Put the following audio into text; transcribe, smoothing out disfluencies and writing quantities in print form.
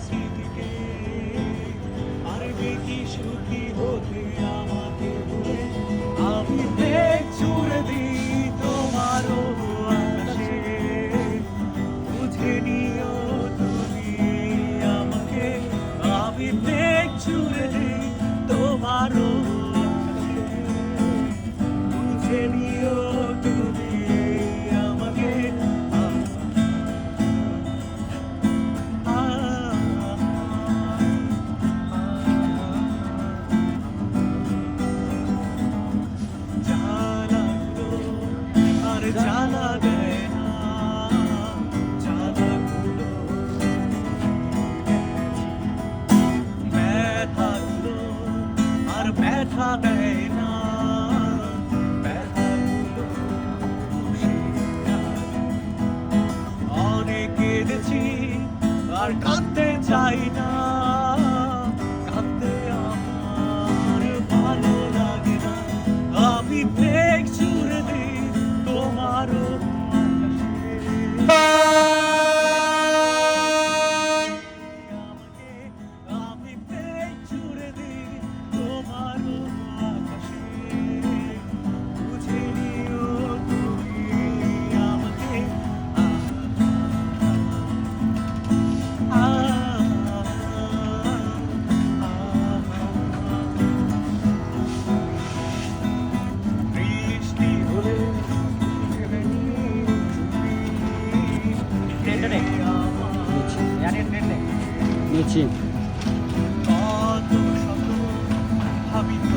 স্মৃতিকে পারবে কি সুখী হতে আমাকে ভুলে আমি মেঘ ছুড়ে দিই তোমারও আকাশে বুঝে নিও তুমি আমাকে আমি মেঘ ছুড়ে দিই তোমারও আকাশে বুঝে নিও তুমি আমাকে জ্বালা দেয় না জ্বালাগুলো ব্যথাগুলো আর ব্যথা দেয় না ব্যথাগুলো অনেক কেঁদেছি আর কাঁদতে চাই না কাঁদতে আমার ভালো লাগে না আমি মেঘ ছুড়ে দিই তোমারও আমাকে আমি মেঘ ছুড়ে দিই তোমারও আকাশে বুঝে নিও তুমি আমাকে বৃষ্টি হলে নিচে কত শত ভাবিত